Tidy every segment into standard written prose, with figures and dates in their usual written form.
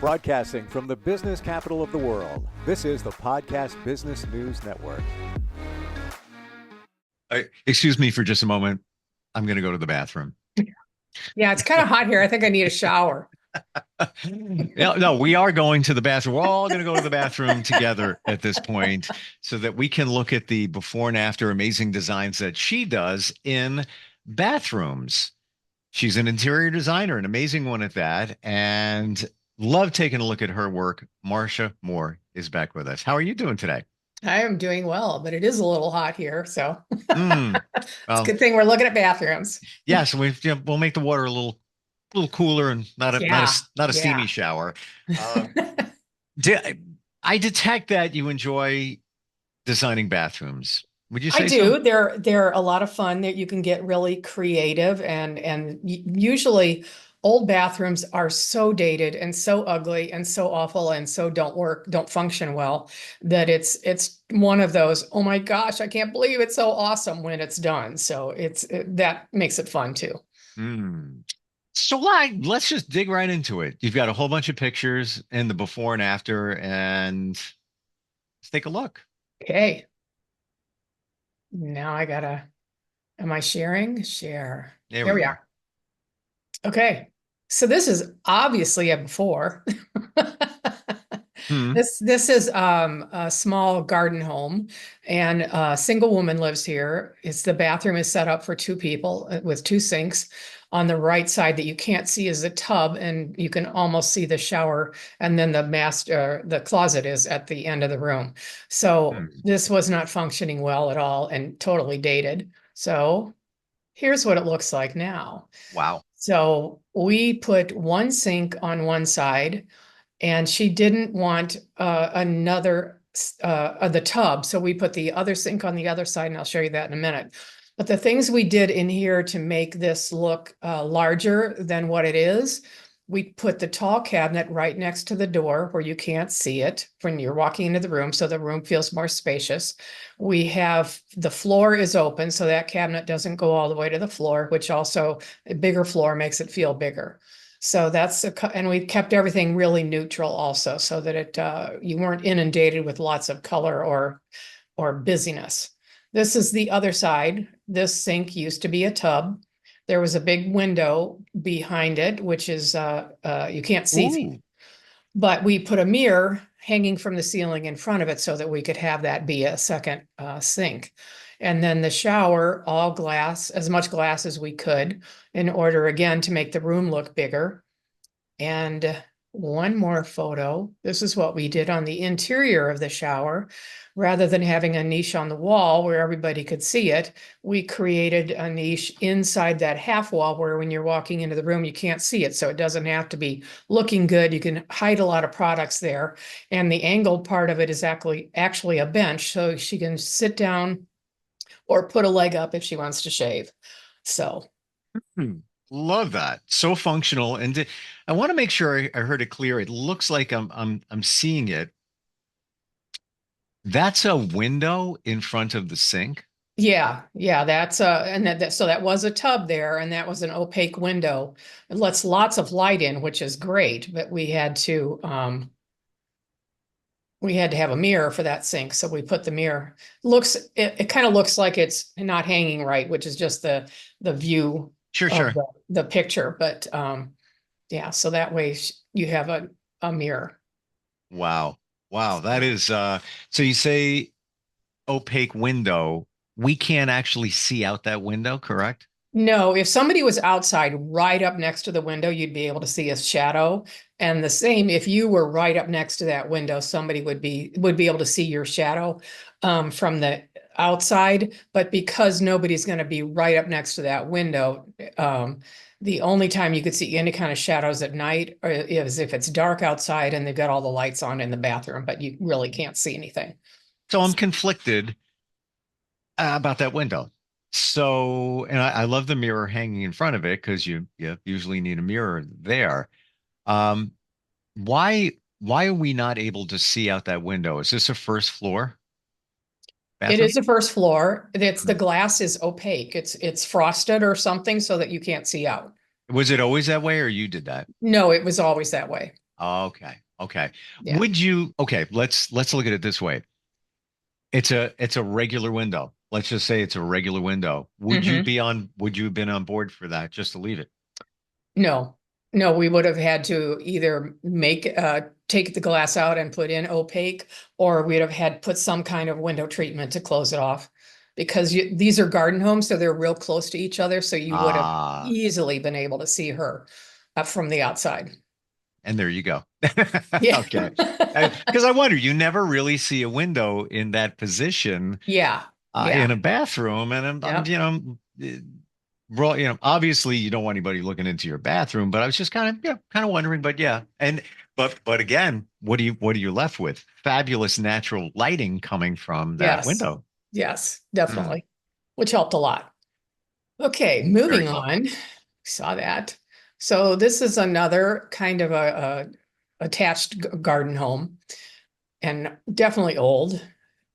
Broadcasting from the business capital of the world, this is the Podcast Business News Network. Excuse me for just a moment. I'm going to go to the bathroom. Yeah, it's kind of hot here. I think I need a shower. No, we are going to the bathroom. We're all going to go to the bathroom together at this point so that we can look at the before and after amazing designs that she does in bathrooms. She's an interior designer, an amazing one at that, and love taking a look at her work. Marcia Moore is back with us. How are you doing today? I am doing well, but it is a little hot here, so Well, it's a good thing we're looking at bathrooms. yes, we'll make the water a little cooler and not a steamy shower. I detect that you enjoy designing bathrooms. Would you say I do. So? They're a lot of fun. That you can get really creative, and usually old bathrooms are so dated and so ugly and so awful and so don't function well, that it's one of those, oh my gosh, I can't believe it's so awesome when it's done. So that makes it fun too. So let's just dig right into it. You've got a whole bunch of pictures in the before and after, and let's take a look. Okay. Now am I sharing? Share. There we are. Okay, so this is obviously a before. This is a small garden home, and a single woman lives here. The bathroom is set up for two people with two sinks. On the right side that you can't see is a tub, and you can almost see the shower, and then the closet is at the end of the room. So this was not functioning well at all and totally dated. So here's what it looks like now. Wow. So we put one sink on one side, and she didn't want the tub. So we put the other sink on the other side, and I'll show you that in a minute. But the things we did in here to make this look larger than what it is, we put the tall cabinet right next to the door where you can't see it when you're walking into the room, so the room feels more spacious. We have the floor is open, so that cabinet doesn't go all the way to the floor, which also a bigger floor makes it feel bigger. So and we kept everything really neutral also, so that you weren't inundated with lots of color or busyness. This is the other side. This sink used to be a tub. There was a big window behind it, which is you can't see, but we put a mirror hanging from the ceiling in front of it so that we could have that be a second sink. And then the shower, all glass, as much glass as we could, in order, again, to make the room look bigger. And one more photo. This is what we did on the interior of the shower. Rather than having a niche on the wall where everybody could see it, we created a niche inside that half wall where when you're walking into the room, you can't see it. So it doesn't have to be looking good. You can hide a lot of products there. And the angled part of it is actually a bench. So she can sit down or put a leg up if she wants to shave. So. Love that. So functional. And I want to make sure I heard it clear. It looks like I'm seeing it. That's a window in front of the sink. Yeah, that's so that was a tub there, and that was an opaque window. It lets lots of light in, which is great, but we had to have a mirror for that sink, so we put the mirror. It kind of looks like it's not hanging right, which is just the view Sure. The picture, but yeah, so that way you have a mirror. Wow, that is so you say opaque window. We can't actually see out that window, correct? No, if somebody was outside right up next to the window, you'd be able to see a shadow. And the same, if you were right up next to that window, somebody would be able to see your shadow from the outside. But because nobody's going to be right up next to that window, the only time you could see any kind of shadows at night is if it's dark outside and they've got all the lights on in the bathroom, but you really can't see anything. So I'm conflicted about that window. So, and I love the mirror hanging in front of it because you usually need a mirror there. Why are we not able to see out that window? Is this a first floor bathroom? It is a first floor. The glass is opaque. It's frosted or something so that you can't see out. Was it always that way, or you did that? No, it was always that way. Okay. Okay. Yeah. Would you, okay, let's look at it this way. It's a regular window. Let's just say it's a regular window. Would you have been on board for that just to leave it? No, no, we would have had to either take the glass out and put in opaque, or we'd have had put some kind of window treatment to close it off. Because these are garden homes, so they're real close to each other, so you would have Ah, easily been able to see her from the outside. and there you go. Yeah. Okay. Because I wonder, you never really see a window in that position Yeah, in yeah, a bathroom, and I'm yeah, obviously you don't want anybody looking into your bathroom, but I was just kind of wondering, but yeah, and but again, what are you left with? Fabulous natural lighting coming from that yes, window. yes, Hmm, definitely, which helped a lot. Okay, very moving cool. on. Saw that. So this is another kind of a attached garden home, and definitely old.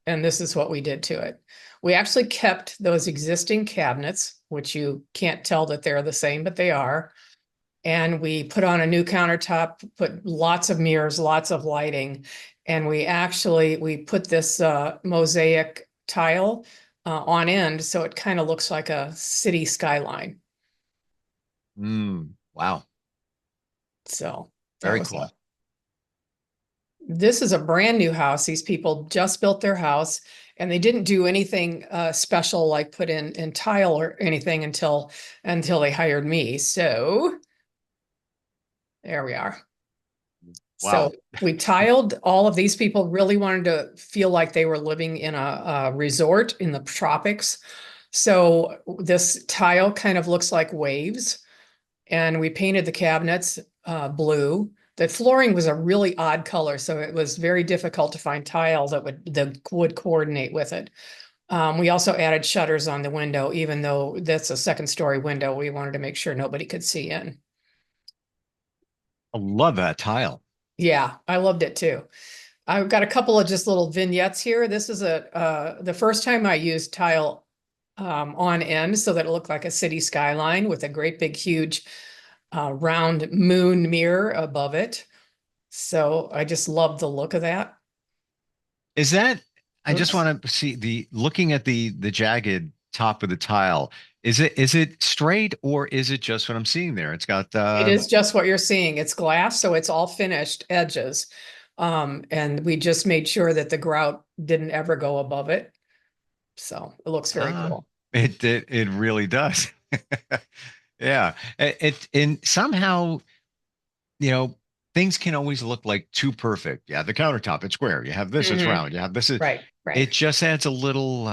And this is what we did to it. We actually kept those existing cabinets, which you can't tell that they're the same, but they are. And we put on a new countertop, put lots of mirrors, lots of lighting. And we put this mosaic tile on end, so it kind of looks like a city skyline. Wow, So that very was cool. this is a brand new house. These people just built their house, and they didn't do anything special like put in tile or anything until they hired me. So there we are. So Wow. we tiled. All of these people really wanted to feel like they were living in a resort in the tropics. So this tile kind of looks like waves, and we painted the cabinets blue. The flooring was a really odd color, so it was very difficult to find tile that would coordinate with it. We also added shutters on the window, even though that's a second story window. We wanted to make sure nobody could see in. I love that tile. Yeah, I loved it too. I've got a couple of just little vignettes here. This is the first time I used tile on end so that it looked like a city skyline with a great big huge round moon mirror above it. So I just love the look of that. Is that, I just Oops. want to see looking at the jagged top of the tile. Is it straight or is it just what I'm seeing there? It's got It is just what you're seeing. It's glass, so it's all finished edges. And we just made sure that the grout didn't ever go above it. So it looks very uh cool. it really does. Yeah. And somehow, you know, things can always look like too perfect. Yeah, the countertop, it's square. You have this, it's Mhm. round. You have this, it Right, right. it just adds a little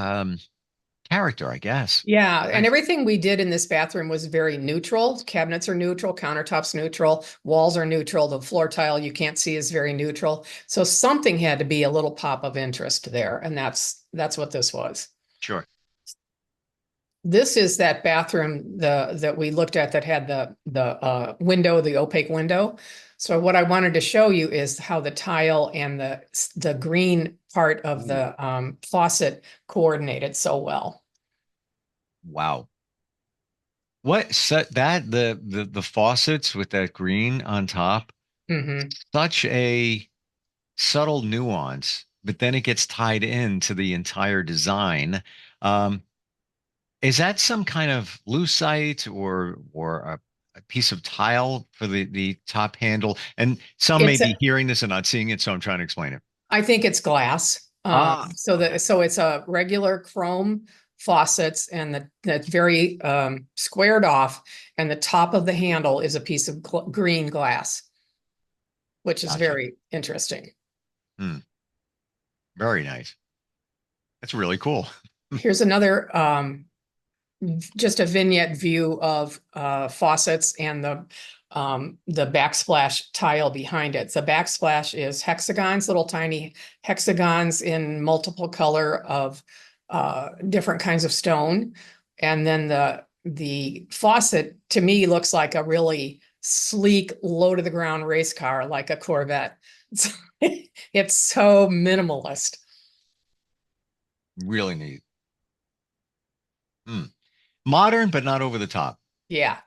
character, I guess. Yeah, and Nice. everything we did in this bathroom was very neutral. Cabinets are neutral, countertops neutral, walls are neutral. The floor tile you can't see is very neutral. So something had to be a little pop of interest there, and that's what this was. Sure. This is that bathroom that we looked at that had the window, the opaque window. So what I wanted to show you is how the tile and the green part of Ooh, the faucet coordinated so well. wow. What set that the faucets with that green on top, Hmm. such a subtle nuance, but then it gets tied into the entire design. Um, is that some kind of lucite or a piece of tile for the top handle? And some may It's be hearing this and not seeing it, so I'm trying to explain it. I think it's glass. Ah, okay. So it's a regular chrome faucets and that's very squared off, and the top of the handle is a piece of green glass, which is Gotcha. very interesting. Hmm, very nice. That's really cool. Here's another just a vignette view of faucets and the backsplash tile behind it. The backsplash is hexagons, little tiny hexagons in multiple color of different kinds of stone. And then the faucet to me looks like a really sleek, low to the ground race car, like a Corvette. It's, it's so minimalist. Really neat. Hmm. Modern, but not over the top. Yeah.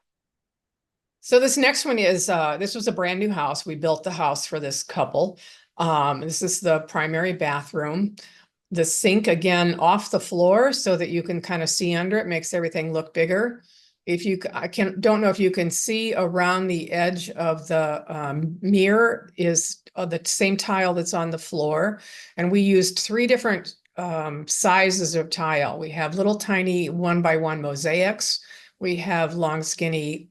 So this next one is, this was a brand new house. We built the house for this couple. This is the primary bathroom. The sink again off the floor so that you can kind of see under it, makes everything look bigger. If you, don't know if you can see around the edge of the mirror is the same tile that's on the floor. And we used 3 different sizes of tile. We have little tiny 1x1 mosaics. We have long skinny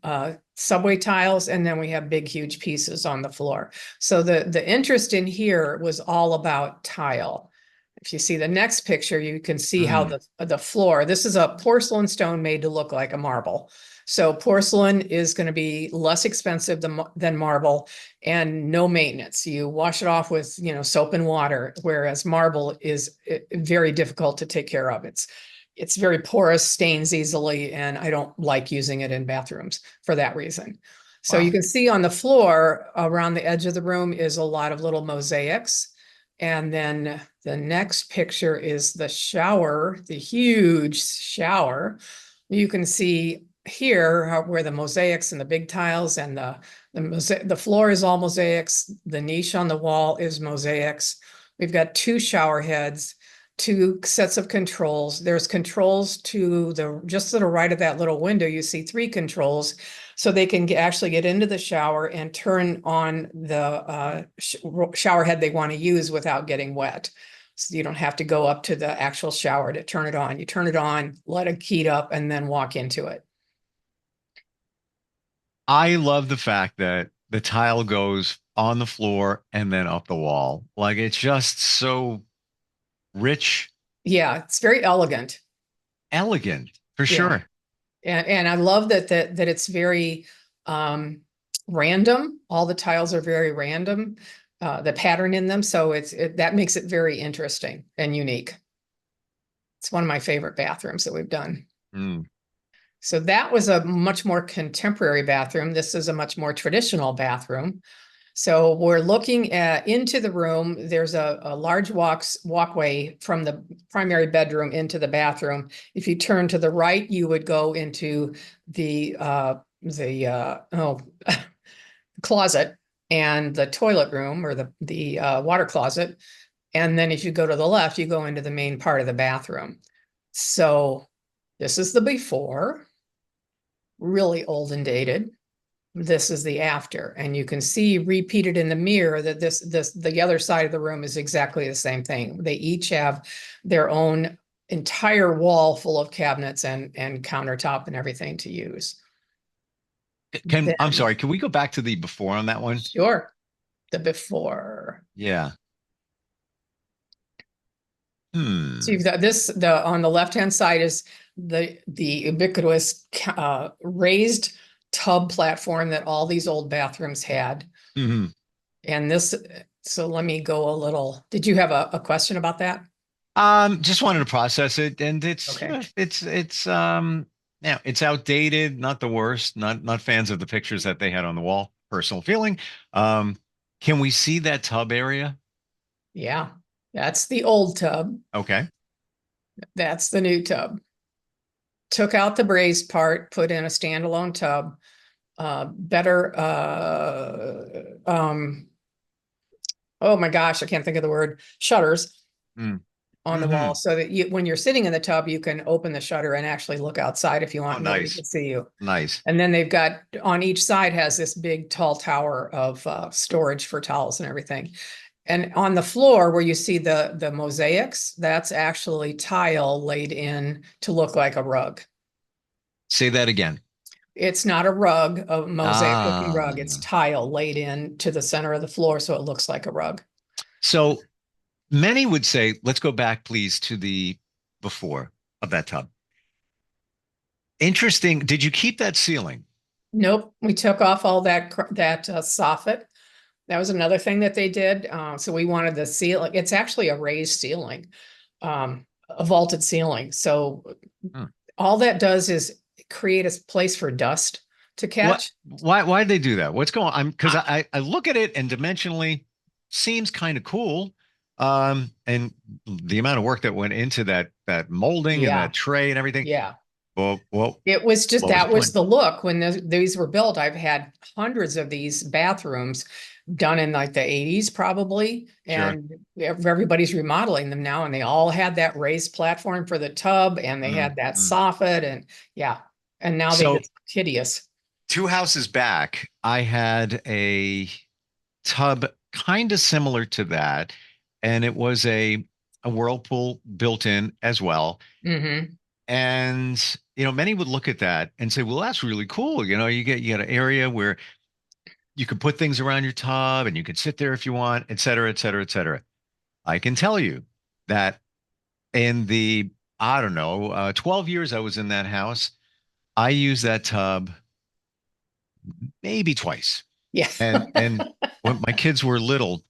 subway tiles, and then we have big, huge pieces on the floor. So the interest in here was all about tile. If you see the next picture, you can see how the floor, this is a porcelain stone made to look like a marble. So porcelain is going to be less expensive than marble and no maintenance. You wash it off with, soap and water, whereas marble is very difficult to take care of. It's very porous, stains easily, and I don't like using it in bathrooms for that reason. So Wow. you can see on the floor around the edge of the room is a lot of little mosaics. And then the next picture is the shower, the huge shower. You can see here where the mosaics and the big tiles and the floor is all mosaics. The niche on the wall is mosaics. We've got 2 shower heads, 2 sets of controls. There's controls to just to the right of that little window. You see 3 controls, so they can actually get into the shower and turn on the shower head they want to use without getting wet. So you don't have to go up to the actual shower to turn it on. You turn it on, let it heat up, and then walk into it. I love the fact that the tile goes on the floor and then up the wall. Like it's just so rich, Yeah, it's very elegant. elegant for Yeah. sure. And I love that it's very random. All the tiles are very random, the pattern in them. So that makes it very interesting and unique. It's one of my favorite bathrooms that we've done. Mm. So that was a much more contemporary bathroom. This is a much more traditional bathroom. So we're looking into the room. There's a large walkway from the primary bedroom into the bathroom. If you turn to the right, you would go into the closet and the toilet room, or the water closet. And then if you go to the left, you go into the main part of the bathroom. So this is the before, really old and dated. This is the after, and you can see repeated in the mirror that the other side of the room is exactly the same thing. They each have their own entire wall full of cabinets and countertop and everything to use. I'm sorry, can we go back to the before on that one? Sure. The before. Yeah. So you've got on the left-hand side is the ubiquitous raised tub platform that all these old bathrooms had. Mm-hmm. And so let me go a little, did you have a question about that? Just wanted to process it, and Okay. yeah, it's outdated, not the worst, not fans of the pictures that they had on the wall. Personal feeling. Can we see that tub area? Yeah, that's the old tub. Okay. That's the new tub. Took out the braised part, put in a standalone tub. Better, oh my gosh, I can't think of the word, shutters on the wall, so that when you're sitting in the tub, you can open the shutter and actually look outside if you want nobody to see you. Nice. And then they've got, on each side has this big tall tower of storage for towels and everything. And on the floor where you see the mosaics, that's actually tile laid in to look like a rug. Say that again. It's not a rug, a mosaic looking rug. It's tile laid in to the center of the floor, so it looks like a rug. So many would say, let's go back, please, to the before of that tub. Interesting. Did you keep that ceiling? Nope. We took off all that soffit. That was another thing that they did. So we wanted the ceiling. It's actually a raised ceiling, a vaulted ceiling. So all that does is create a place for dust to catch. Why did they do that? What's going on? Because I look at it and dimensionally seems kind of cool. And the amount of work that went into that molding and that tray and everything. Yeah. Well, It was just, what was that the was point? the look when these were built. I've had hundreds of these bathrooms done in like the 80s probably, Sure. and everybody's remodeling them now, and they all had that raised platform for the tub, and they Mm, had that mm. soffit, and yeah, and now they So just hideous. two houses back, I had a tub kind of similar to that, and it was a whirlpool built in as well. Hmm. And many would look at that and say, "Well, that's really cool. You get an area where you can put things around your tub, and you can sit there if you want, et cetera, et cetera, et cetera." I can tell you that in the I don't know 12 years I was in that house, I used that tub maybe twice. Yeah. And when my kids were little,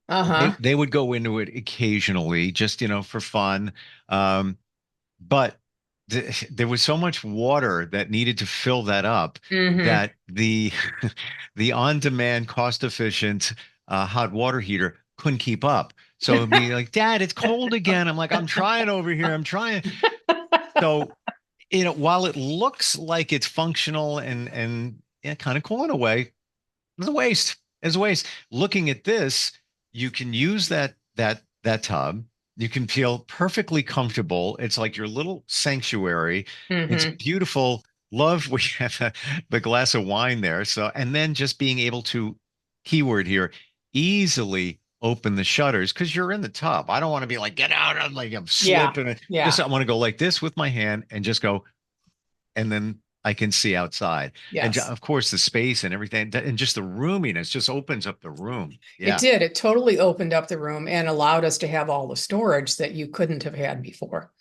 they Uh-huh. they would go into it occasionally, just for fun. But there was so much water that needed to fill that up Hmm. that the the on-demand, cost-efficient hot water heater couldn't keep up. So it'd be like, Dad, it's cold again. I'm like, I'm trying over here. I'm trying. So, while it looks like it's functional and yeah, kind of cool in a way, it's a waste. It's a waste. Looking at this, you can use that tub. You can feel perfectly comfortable. It's like your little sanctuary. It's Hmm. beautiful. Love we have the glass of wine there. So, and then just being able to, keyword here, easily open the shutters because you're in the tub. I don't want to be like, get out. I'm like, I'm Yeah. slipping. Just Yeah. I want to go like this with my hand and just go, and then I can see outside. And Yes. of course, the space and everything, and just the roominess just opens up the room. It Yeah. did. It totally opened up the room and allowed us to have all the storage that you couldn't have had before.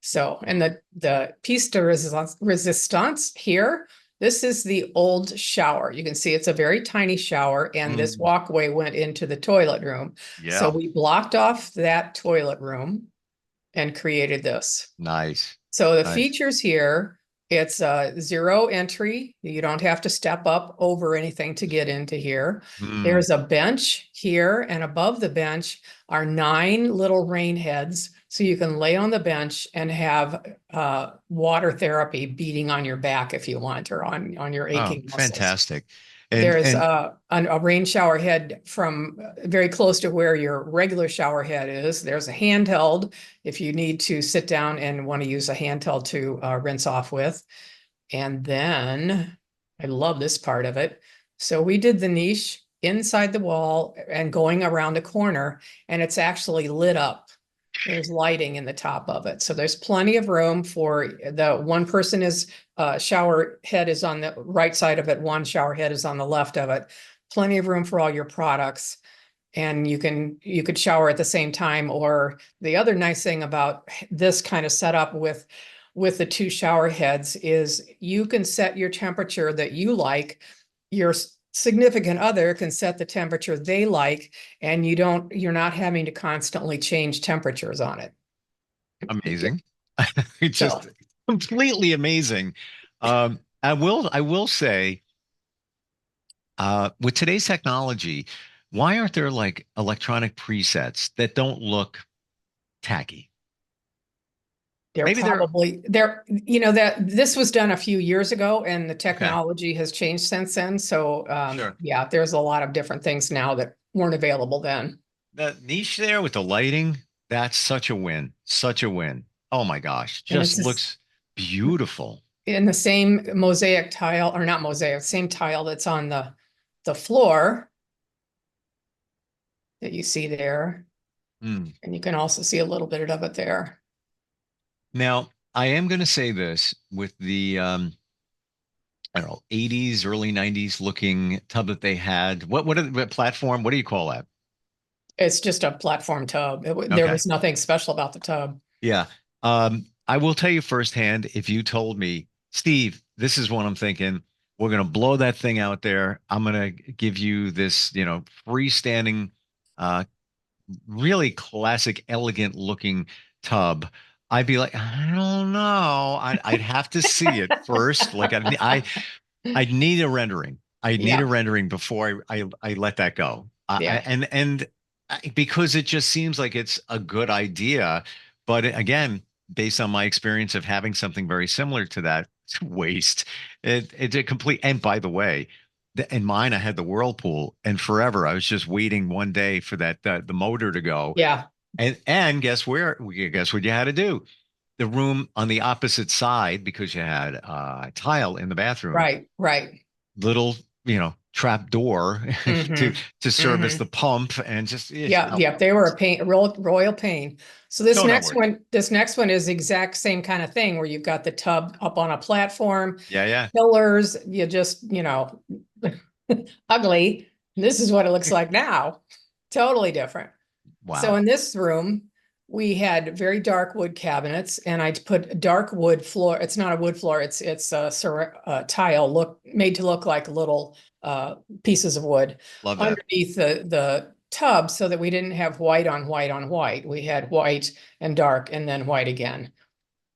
So, and the piece de resistance here, this is the old shower. You can see it's a very tiny shower, and this Mm, walkway went into the toilet room. So yeah. we blocked off that toilet room and created this. Nice. So the Nice. features here, it's a zero entry. You don't have to step up over anything to get into here. Mm. There's a bench here, and above the bench are 9 little rain heads. So you can lay on the bench and have water therapy beating on your back if you want, or on your Oh, aching muscles. fantastic. And There's and a rain shower head from very close to where your regular shower head is. There's a handheld if you need to sit down and want to use a handheld to rinse off with. And then I love this part of it. So we did the niche inside the wall and going around the corner, and it's actually lit up. There's lighting in the top of it. So there's plenty of room for the one person is shower head is on the right side of it. One shower head is on the left of it. Plenty of room for all your products. And you could shower at the same time. Or the other nice thing about this kind of setup with the 2 shower heads is you can set your temperature that you like. Your significant other can set the temperature they like, and you're not having to constantly change temperatures on it. amazing. It's So just completely amazing. I will say, with today's technology, why aren't there like electronic presets that don't look tacky? they're Maybe they're probably there, that this was done a few years ago, and the okay. technology has changed since then. So Sure. yeah, there's a lot of different things now that weren't available then. The niche there with the lighting, that's such a win. Such a win. Oh my gosh. And Just it's just looks beautiful. in the same mosaic tile, or not mosaic, same tile that's on the floor that you see there. Mm. And you can also see a little bit of it there. Now, I am going to say this with the I don't know, 80s, early 90s looking tub that they had. What platform? What do you call that? It's just a platform tub. There Okay. was nothing special about the tub. Yeah. I will tell you firsthand, if you told me, Steve, this is what I'm thinking. We're going to blow that thing out there. I'm going to give you this, freestanding, uh, really classic, elegant looking tub. I'd be like, I don't know. I'd have to see it first. Like I'd need a rendering. I need a Yeah, rendering before I let that go. yeah. Because it just seems like it's a good idea, but again, based on my experience of having something very similar to that, it's waste. It's a complete, and by the way, in mine, I had the whirlpool, and forever I was just waiting one day for that the motor to go. Yeah. And guess what you had to do? The room on the opposite side, because you had tile in the bathroom, Right. Right. little, trap door to Mm-hmm. service Mm-hmm. the pump, and just Yeah. Yeah. They were a pain, a royal pain. So so not worth it. this next one is the exact same kind of thing where you've got the tub up on a platform, Yeah, yeah. pillars, ugly. This is what it looks like now. Totally different. So Wow. in this room, we had very dark wood cabinets, and I put dark wood floor. It's not a wood floor. It's a tile made to look like little pieces of wood Love that. underneath the tub, so that we didn't have white on white on white. We had white and dark, and then white again.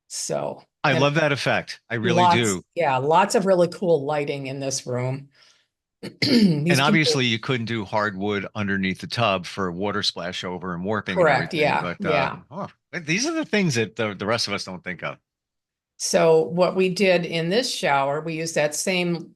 So I and love that effect. I really do. lots of really cool lighting in this room. And These people, obviously, you couldn't do hardwood underneath the tub for water splash over and warping and correct. everything. Yeah, But yeah. these are the things that the rest of us don't think of. So what we did in this shower, we used that same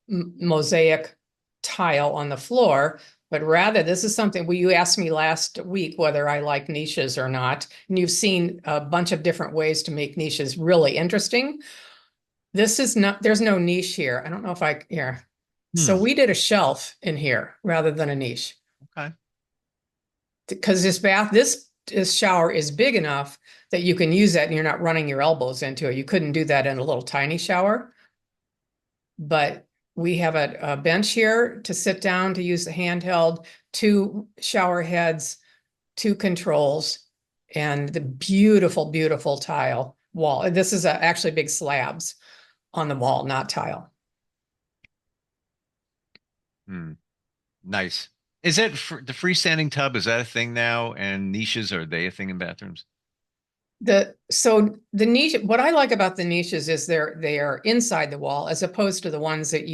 mosaic tile on the floor, but rather this is something you asked me last week whether I like niches or not, and you've seen a bunch of different ways to make niches really interesting. This is not, there's no niche here. I don't know if here. So Hmm. we did a shelf in here rather than a niche, Okay. because this shower is big enough that you can use it and you're not running your elbows into it. You couldn't do that in a little tiny shower. But we have a bench here to sit down to use the handheld, 2 shower heads, 2 controls, and the beautiful, beautiful tile wall. This is actually big slabs on the wall, not tile. Hmm. Nice. Is it the freestanding tub? Is that a thing now? And niches, are they a thing in bathrooms? So the niche, what I like about the niches is they are inside the wall, as opposed to the ones that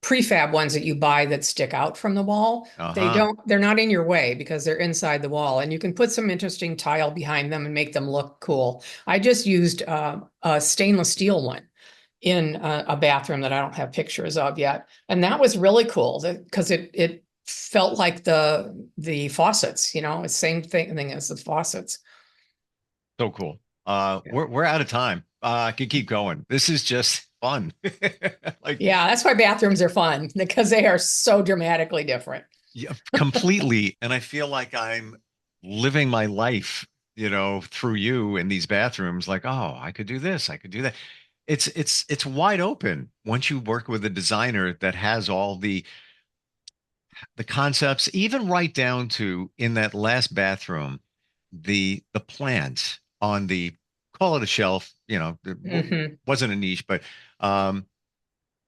prefab ones that you buy that stick out from the wall. Uh-huh. They're not in your way because they're inside the wall, and you can put some interesting tile behind them and make them look cool. I just used a stainless steel one in a bathroom that I don't have pictures of yet. And that was really cool because it felt like the faucets, same thing as the faucets. So cool. Yeah. We're out of time. I could keep going. This is just fun. Like, Yeah, that's why bathrooms are fun, because they are so dramatically different. yeah, completely. And I feel like I'm living my life, through you in these bathrooms. Like, oh, I could do this. I could do that. It's wide open once you work with a designer that has all the concepts, even right down to, in that last bathroom, the plant on the, call it a shelf, Hmm. wasn't a niche, but um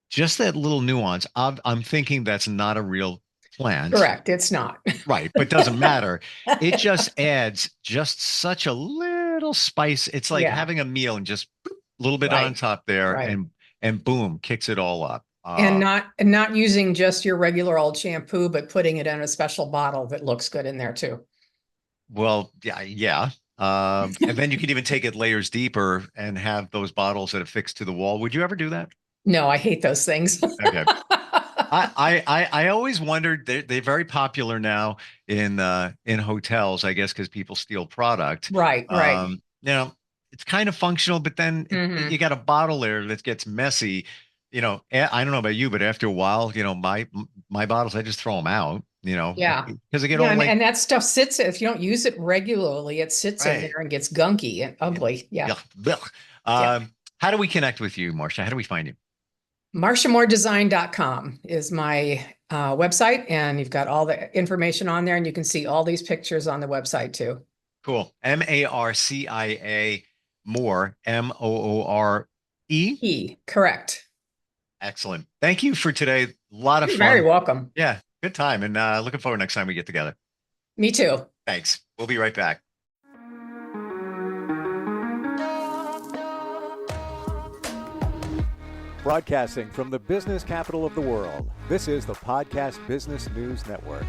just that little nuance. I'm thinking that's not a real plant, Correct, it's not. right? But doesn't matter. It just adds just such a little spice. It's like Yeah, having a meal and just a little bit on right, top there, right. and boom, kicks it all up. And not using just your regular old shampoo, but putting it in a special bottle that looks good in there too. Well, yeah, yeah. And then you could even take it layers deeper and have those bottles that are fixed to the wall. Would you ever do that? No, I hate those things. Okay. I always wondered, they're very popular now in hotels, I guess, because people steal product. Right, right. It's kind of functional, but then you Hmm. got a bottle there that gets messy. I don't know about you, but after a while, my bottles, I just throw them out, Yeah. because they get Yeah, all and like, that stuff sits, if you don't use it regularly, it sits in right. there and gets gunky and Yeah. ugly. Yeah. Yeah. Blech. Yeah. How do we connect with you, Marcia? How do we find you? MarciaMooreDesign.com is my website, and you've got all the information on there, and you can see all these pictures on the website too. Cool. Marcia Moore, Moore. Correct. Excellent. Thank you for today. A lot of You're very fun. welcome. Yeah, good time. And looking forward next time we get together. Me too. Thanks. We'll be right back. Broadcasting from the business capital of the world, this is the Podcast Business News Network.